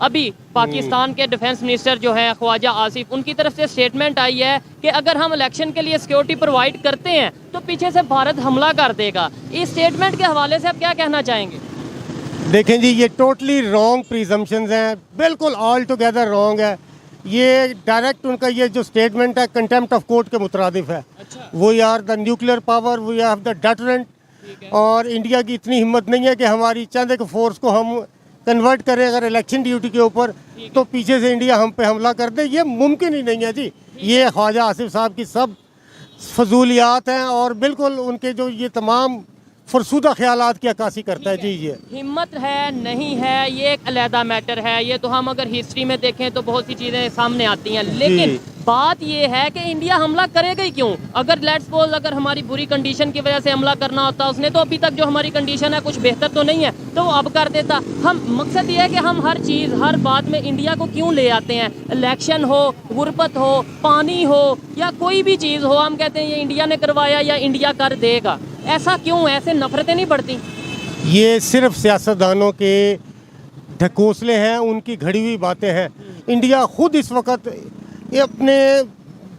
अभी पाकिस्तान के defence minister जो हैं ख्वाजा आसिफ, उनकी तरफ से स्टेटमेंट आई है कि अगर हम इलेक्शन के लिए सिक्योरिटी प्रोवाइड करते हैं तो पीछे से भारत हमला कर देगा। इस स्टेटमेंट के हवाले से आप क्या कहना चाहेंगे? देखें जी, ये टोटली रॉन्ग प्रिजम्पशंस हैं, बिल्कुल ऑल टुगेदर रॉन्ग है। ये डायरेक्ट उनका ये जो स्टेटमेंट है कंटेम्प्ट ऑफ कोर्ट के मुतरादिफ है। अच्छा। We are the nuclear power, we have the deterrent, और इंडिया की इतनी हिम्मत नहीं है कि हमारी चंद एक फोर्स को हम कन्वर्ट करें अगर इलेक्शन ड्यूटी के ऊपर, तो पीछे से इंडिया हम पे हमला कर दे। ये मुमकिन ही नहीं है जी। ये ख्वाजा आसिफ साहब की सब फजूलियात हैं और बिल्कुल उनके जो ये तमाम फरसूदा ख्यालात की अक्कासी करता है जी। ये हिम्मत है नहीं है ये एक अलहदा मैटर है, ये तो हम अगर हिस्ट्री में देखें तो बहुत सी चीज़ें सामने आती हैं, लेकिन बात ये है कि इंडिया हमला करेगा ही क्यों? अगर लेट्स सपोज अगर हमारी बुरी कंडीशन की वजह से हमला करना होता, उसने तो अभी तक जो हमारी कंडीशन है कुछ बेहतर तो नहीं है, तो वो अब कर देता। हम मकसद ये है कि हम हर चीज़ हर बात में इंडिया को क्यों ले आते हैं? इलेक्शन हो, गुर्बत हो, पानी हो या कोई भी चीज़ हो, हम कहते हैं ये इंडिया ने करवाया या इंडिया कर देगा। ऐसा क्यों? ऐसे नफरतें नहीं बढ़ती? ये सिर्फ सियासतदानों के ढकोसले हैं, उनकी घड़ी हुई बातें हैं। इंडिया खुद इस वक्त ये अपने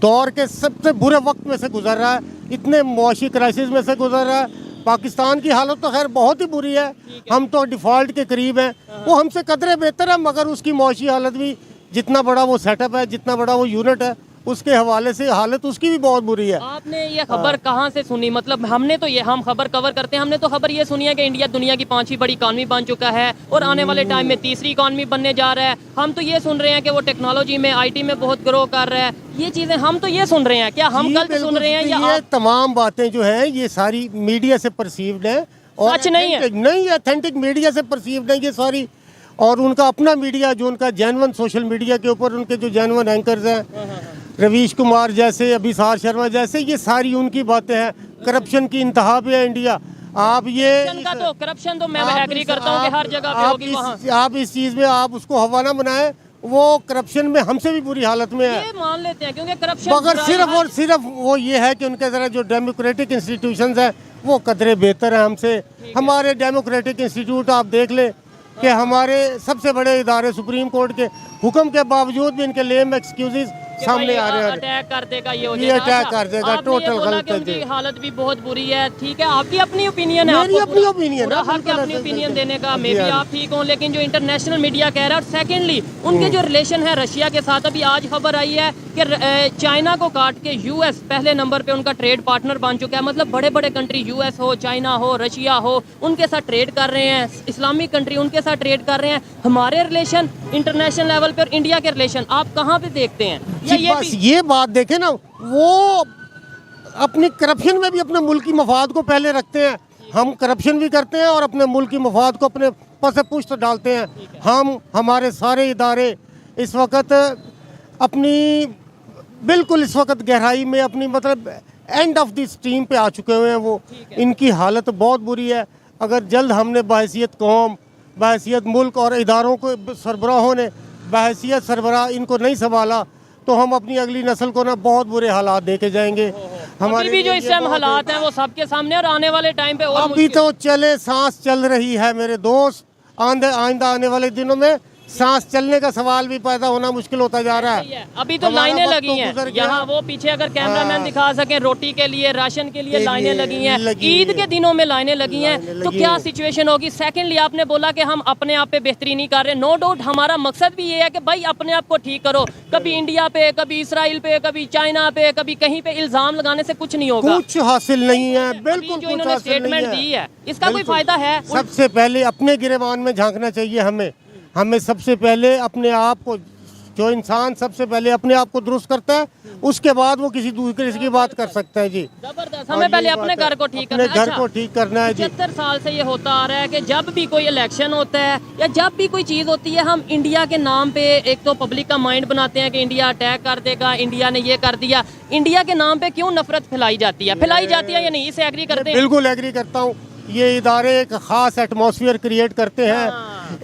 दौर के सबसे बुरे वक्त में से गुजर रहा है, इतने मुआशी क्राइसिस में से गुजर रहा है। पाकिस्तान की हालत तो खैर बहुत ही बुरी है, हम तो डिफ़ॉल्ट के करीब हैं, वो हमसे कदरे बेहतर है, मगर उसकी मुआशी हालत भी, जितना बड़ा वो सेटअप है, जितना बड़ा वो यूनिट है, उसके हवाले से हालत उसकी भी बहुत बुरी है। आपने ये खबर कहाँ से सुनी? मतलब हमने तो ये हम खबर कवर करते हैं, हमने तो खबर ये सुनी है कि इंडिया दुनिया की 5वीं बड़ी इकॉनमी बन चुका है और आने वाले टाइम में 3री इकॉनमी बनने जा रहा है। हम तो ये सुन रहे हैं कि वो टेक्नोलॉजी में IT में बहुत ग्रो कर रहा है। ये चीज़ें हम तो ये सुन रहे हैं, क्या हम गलत सुन रहे हैं? ये तमाम बातें जो है ये सारी मीडिया से परसीव्ड है और सच नहीं है, नहीं ऑथेंटिक मीडिया से परसीव्ड है ये सारी, और उनका अपना मीडिया जो उनका जेन्युइन सोशल मीडिया के ऊपर उनके जो जेन्युइन एंकर्स हैं, रवीश कुमार जैसे, अभिसार शर्मा जैसे, ये सारी उनकी बातें हैं। करप्शन की इंतहा पे है इंडिया। आप ये करप्शन तो मैं एग्री करता हूँ कि हर जगह पे होगी वहाँ। आप इस चीज़ में आप उसको हवा ना बनाएं, वो करप्शन में हमसे भी बुरी हालत में है, ये मान लेते हैं, क्योंकि करप्शन मगर सिर्फ और सिर्फ वो ये है कि उनके ज़रा जो डेमोक्रेटिक इंस्टीट्यूशंस हैं वो कदरे बेहतर है हमसे। हमारे डेमोक्रेटिक इंस्टीट्यूट आप देख ले कि हमारे सबसे बड़े इदारे सुप्रीम कोर्ट के हुक्म के बावजूद भी इनके लेम एक्सक्यूजेस सामने आ रहे हैं। अटैक कर देगा, ये अटैक कर देगा, टोटल गलत है जी। हालत भी बहुत बुरी है। ठीक है, आपकी अपनी ओपिनियन है, मेरी अपनी ओपिनियन है, हक है अपनी ओपिनियन देने का, मे बी आप ठीक हो, लेकिन जो इंटरनेशनल मीडिया कह रहा है, और सेकेंडली उनके जो रिलेशन है रशिया के साथ, अभी आज खबर आई है कि चाइना को काट के US पहले नंबर पे उनका ट्रेड पार्टनर बन चुका है। मतलब बड़े बड़े कंट्री US हो, चाइना हो, रशिया हो, उनके साथ ट्रेड कर रहे हैं, इस्लामिक कंट्री उनके साथ ट्रेड कर रहे हैं। हमारे रिलेशन इंटरनेशनल लेवल पे और इंडिया के रिलेशन आप कहाँ पे देखते हैं? ये बात देखें ना, वो अपनी करप्शन में भी अपने मुल्क की मफाद को पहले रखते हैं। हम करप्शन भी करते हैं और अपने मुल्क की मफाद को अपने पस पुश्त डालते हैं। हम हमारे सारे इदारे इस वक्त अपनी बिल्कुल इस वक्त गहराई में अपनी मतलब एंड ऑफ द स्ट्रीम पे आ चुके हुए हैं। वो इनकी हालत बहुत बुरी है। अगर जल्द हमने बहैसियत कौम, बहैसियत मुल्क और इदारों को सरबराहों ने बहैसियत सरबराह इनको नहीं संभाला तो हम अपनी अगली नस्ल को ना बहुत बुरे हालात देके जाएंगे। हमारे भी जो इस टाइम हालात हैं वो सबके सामने, और आने वाले टाइम पे और अभी तो चले सांस चल रही है मेरे दोस्त, आइंदा आने वाले दिनों में सांस चलने का सवाल भी पैदा होना मुश्किल होता जा रहा है। अभी तो लाइनें लगी हैं यहाँ, वो पीछे अगर कैमरामैन दिखा सकें, रोटी के लिए, राशन के लिए लाइनें लगी हैं, ईद के दिनों में लाइनें लगी हैं, तो क्या सिचुएशन होगी? सेकेंडली आपने बोला कि हम अपने आप पे बेहतरी नहीं कर रहे। नो डाउट हमारा मकसद भी ये है कि भाई अपने आप को ठीक करो। कभी इंडिया पे, कभी इसराइल पे, कभी चाइना पे, कभी कहीं पे इल्जाम लगाने से कुछ नहीं होगा, कुछ हासिल नहीं है। बिल्कुल जो इन्होंने स्टेटमेंट दी है इसका कोई फायदा है? सबसे पहले अपने गिरेबान में झांकना चाहिए हमें सबसे पहले अपने आप को, जो इंसान सबसे पहले अपने आप को दुरुस्त करता है उसके बाद वो किसी दूसरे की बात कर सकता है जी। जबरदस्त। हमें पहले अपने घर को ठीक करना है। अपने घर को ठीक करना है जी। 75 साल से ये होता आ रहा है कि जब भी कोई इलेक्शन होता है या जब भी कोई चीज़ होती है, हम इंडिया के नाम पे एक तो पब्लिक का माइंड बनाते हैं कि इंडिया अटैक कर देगा, इंडिया ने ये कर दिया। इंडिया के नाम पे क्यों नफरत फैलाई जाती है या नहीं? इसे एग्री करते हैं? बिल्कुल एग्री करता हूँ। ये इदारे एक ख़ास एटमॉस्फेयर क्रिएट करते हैं,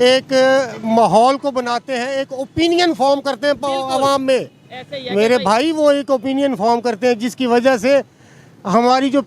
एक माहौल को बनाते हैं, एक ओपिनियन फॉर्म करते हैं आवाम में। मेरे भाई वो एक ओपिनियन फॉर्म करते हैं जिसकी वजह से हमारी जो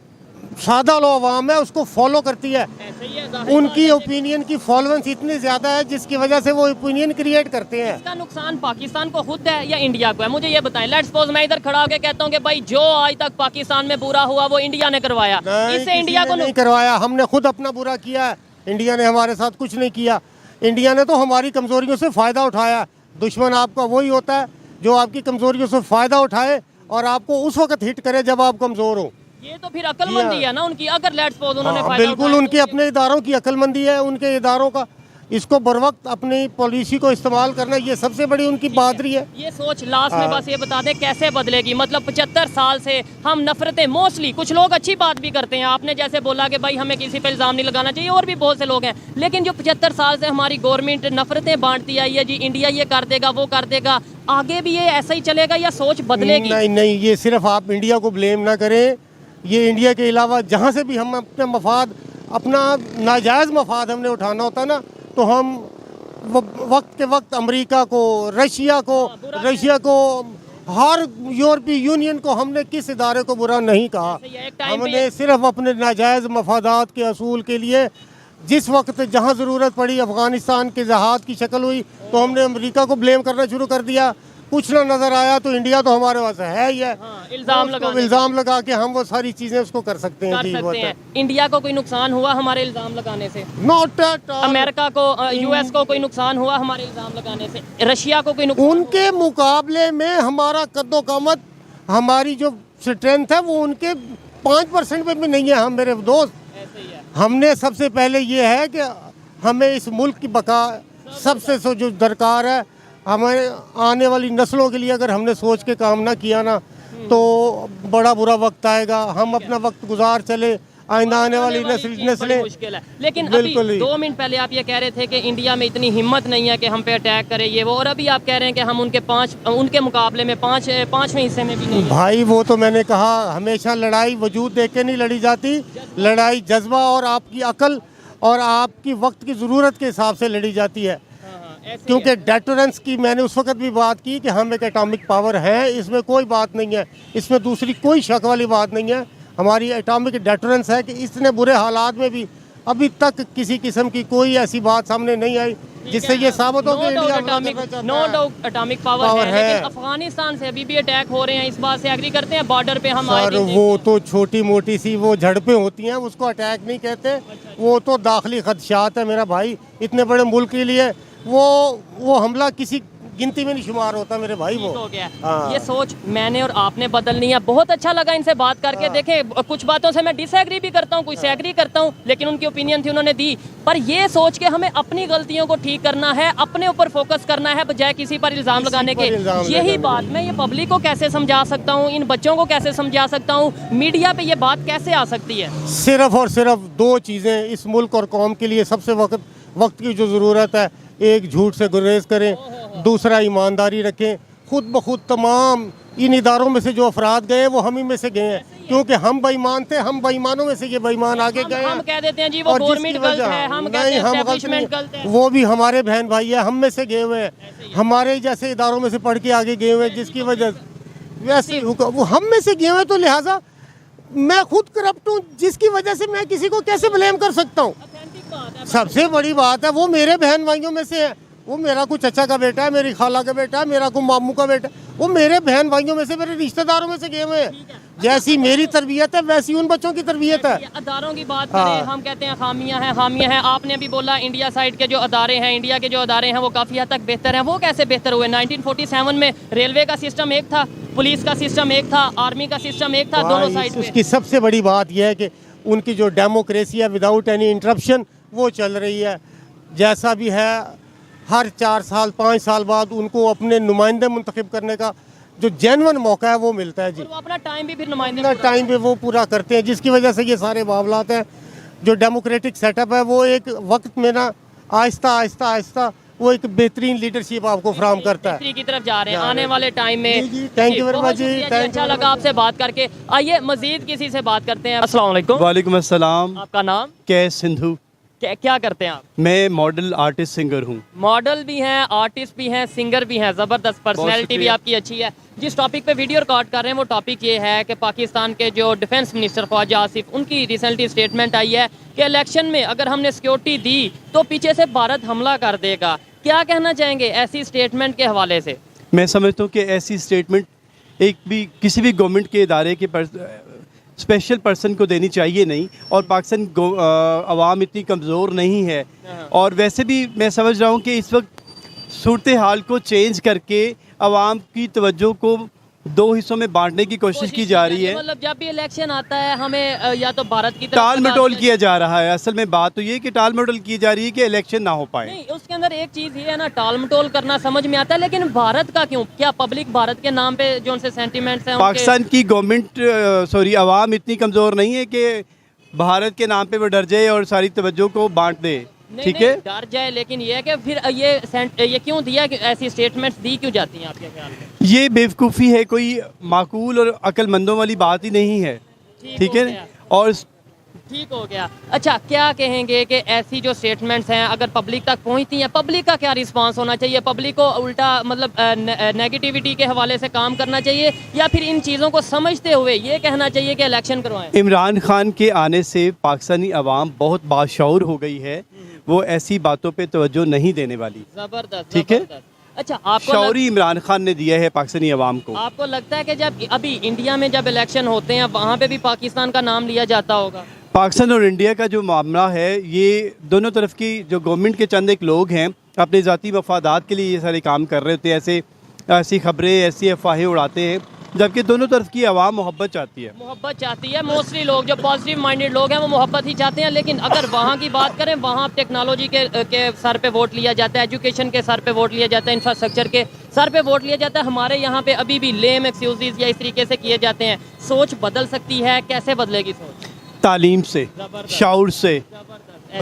सादा लो आवाम है उसको फॉलो करती है। ऐसे ही है, जाहिर उनकी बात है। ओपिनियन की फॉलोअर्स इतनी ज़्यादा है जिसकी वजह से वो ओपिनियन क्रिएट करते हैं। इसका नुकसान पाकिस्तान को खुद है या इंडिया को है, मुझे ये बताएं। लेट्स सपोज मैं इधर खड़ा होकर कहता हूँ कि भाई जो आज तक पाकिस्तान में बुरा हुआ वो इंडिया ने करवाया, इससे इंडिया को नहीं करवाया, हमने खुद अपना बुरा किया है। इंडिया ने हमारे साथ कुछ नहीं किया। इंडिया ने तो हमारी कमजोरियों से फ़ायदा उठाया। दुश्मन आपका वही होता है जो आपकी कमजोरियों से फ़ायदा उठाए और आपको उस वक्त हिट करे जब आप कमज़ोर हो। ये तो फिर अक्लमंदी है ना उनकी, अगर लेट्स सपोज उन्होंने हाँ, फायदा बिल्कुल उठाया उनके अपने इदारों की अक्लमंदी है, उनके इदारों का इसको बर वक्त अपनी पॉलिसी को इस्तेमाल करना, ये सबसे बड़ी उनकी बहादुरी है। ये सोच लास्ट में बस ये बता दें कैसे बदलेगी। मतलब 75 साल से हम नफरतें, मोस्टली कुछ लोग अच्छी बात भी करते हैं, आपने जैसे बोला कि भाई हमें किसी पे इल्ज़ाम नहीं लगाना चाहिए, और भी बहुत से लोग हैं, लेकिन जो 75 साल से हमारी गवर्नमेंट नफरतें बांटती आई है जी, इंडिया ये कर देगा वो कर देगा, आगे भी ये ऐसा ही चलेगा या सोच बदलेगी? नहीं नहीं, ये सिर्फ आप इंडिया को ब्लेम ना करें। ये इंडिया के अलावा जहाँ से भी हम अपने मफाद, अपना नाजायज़ मफाद हमने उठाना होता ना, तो हम वक्त के वक्त अमेरिका को, रशिया को, हर यूरोपीय यूनियन को हमने किस इदारे को बुरा नहीं कहा। हमने सिर्फ अपने नाजायज़ मफादात के असूल के लिए जिस वक्त जहाँ ज़रूरत पड़ी, अफ़गानिस्तान के जहाज़ की शक्ल हुई तो हमने अमेरिका को ब्लेम करना शुरू कर दिया। कुछ ना नज़र आया तो इंडिया तो हमारे पास है ही है। इल्ज़ाम लगा के हम वो सारी चीज़ें उसको कर सकते हैं। इंडिया को कोई नुकसान हुआ हमारे इल्ज़ाम लगाने से? Not at all. अमेरिका को, यूएस को कोई नुकसान हुआ हमारे इल्ज़ाम लगाने से? रशिया को कोई नुकसान? उनके मुकाबले में हमारा कद्दो-क़ामत, हमारी जो स्ट्रेंथ है वो उनके 5% में भी नहीं है। हम मेरे दोस्त, हमने सबसे पहले ये है कि हमें इस मुल्क की बका सबसे जो दरकार है, हमारे आने वाली नस्लों के लिए अगर हमने सोच के काम ना किया ना तो बड़ा बुरा वक्त आएगा। हम अपना वक्त गुजार चले, आइंदा आने वाली नस्लें मुश्किल है। लेकिन अभी 2 मिनट पहले आप ये कह रहे थे कि इंडिया में इतनी हिम्मत नहीं है कि हम पे अटैक करे ये वो, और अभी आप कह रहे हैं कि हम उनके मुकाबले में पाँचवें हिस्से में भी नहीं। भाई वो तो मैंने कहा, हमेशा लड़ाई वजूद देख के नहीं लड़ी जाती, लड़ाई जज्बा और आपकी अकल और आपकी वक्त की ज़रूरत के हिसाब से लड़ी जाती है। क्योंकि डेटरेंस की मैंने उस वक्त भी बात की कि हम एक एटॉमिक पावर है, इसमें कोई बात नहीं है, इसमें दूसरी कोई शक वाली बात नहीं है। हमारी एटॉमिक डेटरेंस है कि इतने बुरे हालात में भी अभी तक किसी किस्म की कोई ऐसी बात सामने नहीं आई जिससे ये साबित हो कि India no doubt atomic power है। लेकिन अफगानिस्तान से अभी भी अटैक हो रहे हैं, इस बात से एग्री करते हैं? बॉर्डर पे हम सर वो तो छोटी मोटी सी वो झड़पें होती हैं, उसको अटैक नहीं कहते, वो तो दाखिली खदशात है मेरा भाई। इतने बड़े मुल्क के लिए वो हमला किसी गिनती में नहीं शुमार होता मेरे भाई। वो हो गया। ये सोच मैंने और आपने बदलनी है। बहुत अच्छा लगा इनसे बात करके। देखें, कुछ बातों से मैं डिसएग्री भी करता हूँ, कुछ से एग्री करता हूँ, लेकिन उनकी ओपिनियन थी, उन्होंने दी। पर ये सोच के हमें अपनी गलतियों को ठीक करना है, अपने ऊपर फोकस करना है बजाय किसी पर इल्ज़ाम लगाने के। यही बात मैं ये पब्लिक को कैसे समझा सकता हूँ, इन बच्चों को कैसे समझा सकता हूँ, मीडिया पे ये बात कैसे आ सकती है? सिर्फ और सिर्फ 2 चीज़ें इस मुल्क और कौम के लिए सबसे वक्त की जो ज़रूरत है, एक झूठ से गुरेज करें, दूसरा ईमानदारी रखें। खुद ब खुद तमाम इन इदारों में से जो अफराद गए वो हम ही में से गए हैं, क्योंकि हम बेईमान थे, हम बेईमानों में से ये बेईमान आगे गए। हम कह देते हैं जी वो गवर्नमेंट गलत है, हम कहते हैं एस्टैब्लिशमेंट गलत है। वो भी हमारे बहन भाई है, हम में से गए हुए हैं, हमारे जैसे इदारों में से पढ़ के आगे गए हुए हैं, जिसकी वजह वैसे वो हम में से गए हुए, तो लिहाजा मैं खुद करप्ट हूँ, जिसकी वजह से मैं किसी को कैसे ब्लेम कर सकता हूँ? सबसे बड़ी बात है वो मेरे बहन भाइयों में से है, वो मेरा कोई चचा का बेटा है, मेरी खाला का बेटा है, मेरा कोई मामू का बेटा, वो मेरे बहन भाइयों में से, मेरे रिश्तेदारों में से गए हुए हैं। जैसी मेरी तरबियत है वैसी उन बच्चों की तरबियत है। अदारों की बात करें, हम कहते हैं खामियां हैं। आपने भी बोला इंडिया साइड के जो अदारे हैं, इंडिया के जो अदारे हैं वो काफ़ी हद तक बेहतर हैं। वो कैसे बेहतर हुए? 1947 में रेलवे का सिस्टम एक था, पुलिस का सिस्टम एक था, आर्मी का सिस्टम एक था, दोनों साइड। उसकी सबसे बड़ी बात यह है कि उनकी जो डेमोक्रेसी है विदाउट एनी इंटरप्शन वो चल रही है। जैसा भी है, हर 4 साल 5 साल बाद उनको अपने नुमाइंदे मुंतखब करने का जो जेन्युइन मौका है वो मिलता है जी। वो अपना टाइम भी फिर नुमाइंदे अपना टाइम भी वो पूरा करते हैं, जिसकी वजह से ये सारे मामलात हैं। जो डेमोक्रेटिक सेटअप है वो एक वक्त में ना आहिस्ता वो एक बेहतरीन लीडरशिप आपको फराहम करता है। की तरफ जा रहे हैं आने वाले टाइम में। थैंक यू वेरी मच जी, अच्छा लगा आपसे बात करके। आइए मजीद किसी से बात करते हैं। अस्सलाम वालेकुम। वालेकुम अस्सलाम। आपका नाम? कैस सिंधु। क्या करते हैं आप? मैं मॉडल आर्टिस्ट सिंगर हूँ। मॉडल भी हैं, आर्टिस्ट भी हैं, सिंगर भी हैं, ज़बरदस्त पर्सनैलिटी भी आपकी अच्छी है। जिस टॉपिक पे वीडियो रिकॉर्ड कर रहे हैं वो टॉपिक ये है कि पाकिस्तान के जो डिफेंस मिनिस्टर ख्वाजा आसिफ, उनकी रिसेंटली स्टेटमेंट आई है कि इलेक्शन में अगर हमने सिक्योरिटी दी तो पीछे से भारत हमला कर देगा। क्या कहना चाहेंगे ऐसी स्टेटमेंट के हवाले से? मैं समझता हूँ कि ऐसी स्टेटमेंट किसी भी गवर्नमेंट के इदारे के स्पेशल पर्सन को देनी चाहिए नहीं, और पाकिस्तान अवाम इतनी कमज़ोर नहीं है। और वैसे भी मैं समझ रहा हूँ कि इस वक्त सूरत हाल को चेंज करके अवाम की तवज्जो को दो हिस्सों में बांटने की कोशिश की जा रही है। मतलब जब भी इलेक्शन आता है हमें या तो भारत की तरफ टाल मटोल किया जा रहा है। असल में बात तो ये कि टाल मटोल की जा रही है कि इलेक्शन ना हो पाए। नहीं, उसके अंदर एक चीज़ ये है ना, टाल मटोल करना समझ में आता है, लेकिन भारत का क्यों? क्या पब्लिक भारत के नाम पे जो उनसे सेंटिमेंट्स हैं पाकिस्तान की गवर्नमेंट अवाम इतनी कमज़ोर नहीं है कि भारत के नाम पे वो डर जाए और सारी तवज्जो को बांट दे। ठीक है, डर जाए, लेकिन ये है कि फिर ये क्यों दिया, कि ऐसी स्टेटमेंट्स दी क्यों जाती हैं आपके ख्याल में? ये बेवकूफ़ी है, कोई माकूल और अक्लमंदों वाली बात ही नहीं है। ठीक है, और ठीक हो गया। अच्छा, क्या कहेंगे कि ऐसी जो स्टेटमेंट्स हैं अगर पब्लिक तक पहुंचती हैं, पब्लिक का क्या रिस्पांस होना चाहिए? पब्लिक को उल्टा मतलब नेगेटिविटी के हवाले से काम करना चाहिए, या फिर इन चीज़ों को समझते हुए ये कहना चाहिए कि इलेक्शन करवाएं? इमरान खान के आने से पाकिस्तानी अवाम बहुत बाशऊर हो गई है, वो ऐसी बातों पे तवज्जो नहीं देने वाली। ज़बरदस्त, ठीक है। अच्छा, आपको शौरी इमरान खान ने दिया है पाकिस्तानी अवाम को। आपको लगता है कि जब अभी इंडिया में जब इलेक्शन होते हैं वहाँ पे भी पाकिस्तान का नाम लिया जाता होगा? पाकिस्तान और इंडिया का जो मामला है, ये दोनों तरफ की जो गवर्नमेंट के चंद एक लोग हैं अपने ज़ाती मफादात के लिए ये सारे काम कर रहे होते हैं, ऐसी खबरें, ऐसी अफवाहें उड़ाते हैं, जबकि दोनों तरफ की आवाम मोहब्बत चाहती है। मोहब्बत चाहती है, मोस्टली लोग जो पॉजिटिव माइंडेड लोग हैं वो मोहब्बत ही चाहते हैं। लेकिन अगर वहाँ की बात करें, वहाँ टेक्नोलॉजी के सर पे वोट लिया जाता है, एजुकेशन के सर पे वोट लिया जाता है, इंफ्रास्ट्रक्चर के सर पे वोट लिया जाता है। हमारे यहाँ पे अभी भी लेम एक्सक्यूज़ या इस तरीके से किए जाते हैं। सोच बदल सकती है, कैसे बदलेगी सोच? तालीम से, शऊर से।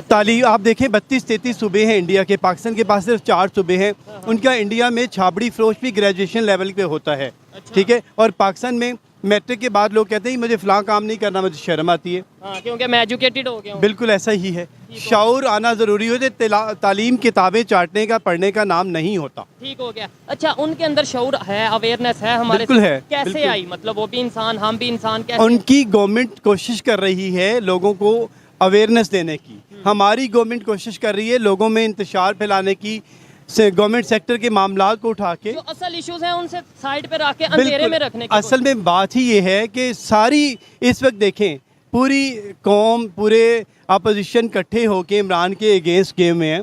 तालीम आप देखें, 32-33 सूबे हैं इंडिया के, पाकिस्तान के पास सिर्फ 4 सूबे हैं। उनका इंडिया में छाबड़ी फरोश भी ग्रेजुएशन लेवल पे होता है। ठीक है, और पाकिस्तान में मैट्रिक के बाद लोग कहते हैं मुझे फ़लाँ काम नहीं करना, मुझे शर्म आती है। हाँ, क्योंकि मैं एजुकेटेड हो गया हूँ। बिल्कुल ऐसा ही है, शऊर आना ज़रूरी होता है। तालीम किताबें चाटने का, पढ़ने का नाम नहीं होता। ठीक हो गया। अच्छा, उनके अंदर शऊर है, अवेयरनेस है हमारे? बिल्कुल है। कैसे बिल्कुल। आई? मतलब वो भी इंसान, हम भी इंसान, कैसे? उनकी गवर्नमेंट कोशिश कर रही है लोगों को अवेयरनेस देने की, हमारी गवर्नमेंट कोशिश कर रही है लोगों में इंतशार फैलाने की, गवर्नमेंट सेक्टर के मामला को उठा के जो असल इश्यूज हैं उनसे साइड पे रख के अंधेरे में रखने की। असल में बात ही ये है कि सारी इस वक्त देखें, पूरी कौम, पूरे अपोजिशन इकट्ठे होके इमरान के अगेंस्ट गेम में है,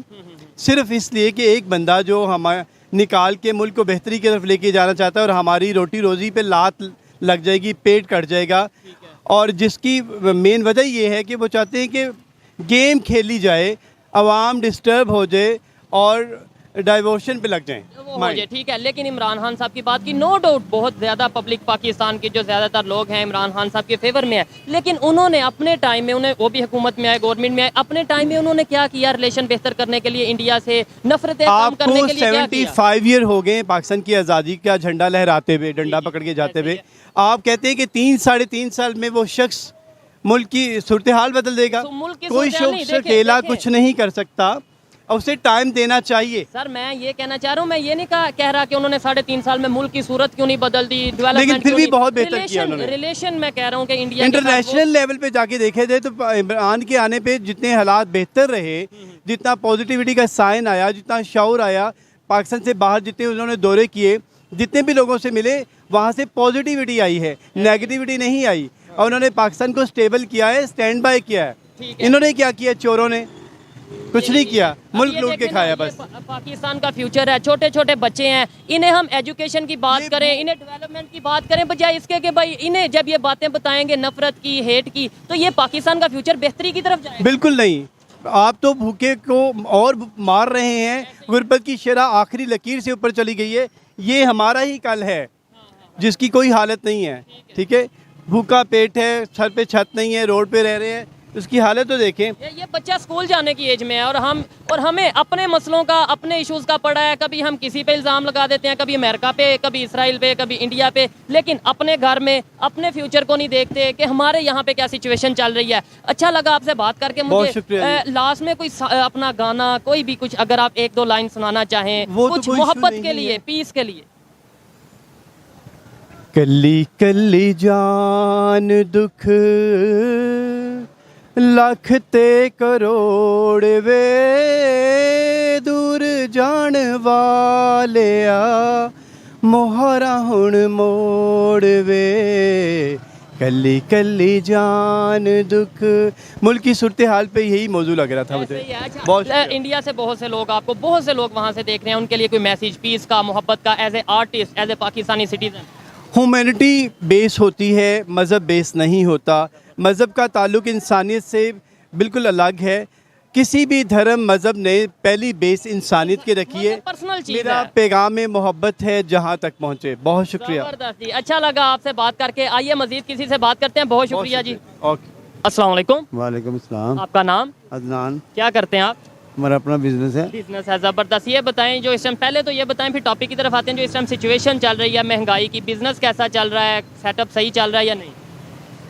सिर्फ इसलिए कि एक बंदा जो हमारा निकाल के मुल्क को बेहतरी की तरफ लेके जाना चाहता है और हमारी रोटी रोज़ी पे लात लग जाएगी, पेट कट जाएगा। और जिसकी मेन वजह ये है कि वो चाहते हैं कि गेम खेली जाए, आवाम डिस्टर्ब हो जाए और डाइवर्शन पे लग जाएं। ठीक है, लेकिन इमरान खान साहब की बात की, नो डाउट बहुत ज़्यादा पब्लिक पाकिस्तान की जो ज़्यादातर लोग हैं इमरान खान साहब के फेवर में है। लेकिन उन्होंने अपने टाइम में, उन्हें वो भी हुकूमत में आए, गवर्नमेंट में आए, अपने टाइम में उन्होंने क्या किया रिलेशन बेहतर करने के लिए, इंडिया से नफरतें कम करने के लिए? 75 ईयर हो गए पाकिस्तान की आज़ादी का झंडा लहराते हुए, डंडा पकड़ के जाते हुए। आप कहते हैं कि 3-3.5 साल में वो शख्स मुल्क की सूरत हाल बदल देगा? कोई शख्स अकेला कुछ नहीं कर सकता, और उसे टाइम देना चाहिए। सर, मैं ये कहना चाह रहा हूँ, मैं ये नहीं कह रहा कि उन्होंने 3.5 साल में मुल्क की सूरत क्यों नहीं बदल दी, लेकिन फिर भी बहुत बेहतर किया उन्होंने। रिलेशन मैं कह रहा हूँ कि इंडिया इंटरनेशनल लेवल पे जाके देखे जाए तो इमरान के आने पे जितने हालात बेहतर रहे, जितना पॉजिटिविटी का साइन आया, जितना शऊर आया, पाकिस्तान से बाहर जितने उन्होंने दौरे किए, जितने भी लोगों से मिले, वहाँ से पॉजिटिविटी आई है, नेगेटिविटी नहीं आई। और उन्होंने पाकिस्तान को स्टेबल किया है, स्टैंड बाय किया है। इन्होंने क्या किया? चोरों ने कुछ नहीं किया, मुल्क लूट के खाया बस। पाकिस्तान का फ्यूचर है, छोटे छोटे बच्चे हैं, इन्हें हम एजुकेशन की बात करें, इन्हें डेवलपमेंट की बात करें, बजाय इसके कि भाई इन्हें जब ये बातें बताएंगे नफरत की, हेट की, तो ये पाकिस्तान का फ्यूचर बेहतरी की तरफ जाएगा। बिल्कुल नहीं, आप तो भूखे को और मार रहे हैं, गुर्बत की शरह आखिरी लकीर से ऊपर चली गई है। ये हमारा ही कल है जिसकी कोई हालत नहीं है। ठीक है, भूखा पेट है, सर पे छत नहीं है, रोड पे रह रहे हैं, उसकी हालत तो देखें। ये बच्चा स्कूल जाने की एज में है और हमें अपने मसलों का, अपने इश्यूज का पड़ा है। कभी हम किसी पे इल्ज़ाम लगा देते हैं, कभी अमेरिका पे, कभी इसराइल पे, कभी इंडिया पे, लेकिन अपने घर में अपने फ्यूचर को नहीं देखते कि हमारे यहाँ पे क्या सिचुएशन चल रही है। अच्छा लगा आपसे बात करके। बहुत मुझे शुक्रिया लास्ट में कोई अपना गाना, कोई भी कुछ अगर आप 1-2 लाइन सुनाना चाहें, वो तो कुछ कोई issue मोहब्बत नहीं के लिए, है। पीस के लिए। कली कली जान दुख लख ते करोड़ वे, दूर जान वालिया मोहरा हुण मोड़ वे, कली कली जान दुख। मुल्क की सूरत हाल पे यही मौजू लग रहा था ऐसे मुझे। ही है। अच्छा, बहुत शुक्रिया। इंडिया से बहुत से लोग आपको, बहुत से लोग वहाँ से देख रहे हैं, उनके लिए कोई मैसेज पीस का, मोहब्बत का, as a artist, as a Pakistani citizen? Humanity base होती है, मज़हब बेस नहीं होता। मज़हब का ताल्लुक़ इंसानियत से बिल्कुल अलग है। किसी भी धर्म मज़हब ने पहली बेस इंसानियत की रखी है। पर्सनल चीज़ मेरा है। पैगाम मोहब्बत है जहाँ तक पहुँचे। बहुत शुक्रिया। जबरदस्त जी, अच्छा लगा आपसे बात करके। आइए मजीद किसी से बात करते हैं। बहुत शुक्रिया जी। ओके। अस्सलाम वालेकुम। वालेकुम सलाम। आपका नाम? अदनान। क्या करते हैं आप? हमारा अपना बिजनेस है। बिजनेस है, ज़बरदस्त। ये बताएं जो इस टाइम, पहले तो ये बताएं फिर टॉपिक की तरफ आते हैं, जो इस टाइम सिचुएशन चल रही है महंगाई की, बिजनेस कैसा चल रहा है, सेटअप सही चल रहा है या नहीं?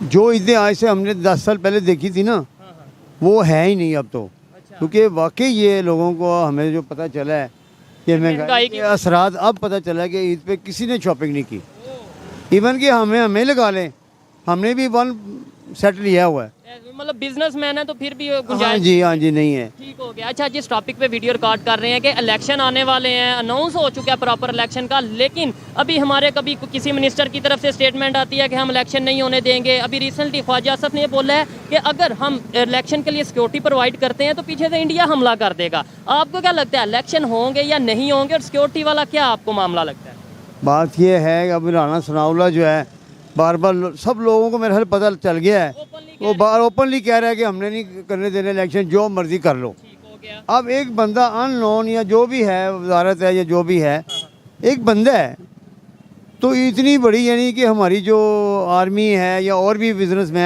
जो ईदें आज से हमने 10 साल पहले देखी थी ना, वो है ही नहीं अब तो। अच्छा। क्योंकि वाकई ये लोगों को हमें जो पता चला है कि महंगाई महंगाई के की- असरात अब पता चला है कि ईद पे किसी ने शॉपिंग नहीं की। इवन कि हमें लगा लें, हमने भी 1 सेट लिया हुआ है। मतलब बिजनेसमैन है तो फिर भी हाँ गुंजाइश जी नहीं है। ठीक हो गया। अच्छा, जिस टॉपिक पे वीडियो रिकॉर्ड कर रहे हैं कि इलेक्शन आने वाले हैं, अनाउंस हो चुका है प्रॉपर इलेक्शन का, लेकिन अभी हमारे कभी किसी मिनिस्टर की तरफ से स्टेटमेंट आती है कि हम इलेक्शन नहीं होने देंगे। अभी रिसेंटली ख्वाजा आसफ ने ये बोला है कि अगर हम इलेक्शन के लिए सिक्योरिटी प्रोवाइड करते हैं तो पीछे से इंडिया हमला कर देगा। आपको क्या लगता है, इलेक्शन होंगे या नहीं होंगे, और सिक्योरिटी वाला क्या आपको मामला लगता है? बात ये है कि अब राना सनाउल्लाह जो है, बार बार सब लोगों को मेरे ख्याल पता चल गया है, वो बार ओपनली कह रहा है कि हमने नहीं करने देने इलेक्शन, जो मर्जी कर लो। ठीक हो गया। अब एक बंदा अननोन या जो भी है, वजारत है या जो भी है, एक बंदा है, तो इतनी बड़ी यानी कि हमारी जो आर्मी है या और भी बिजनेसमैन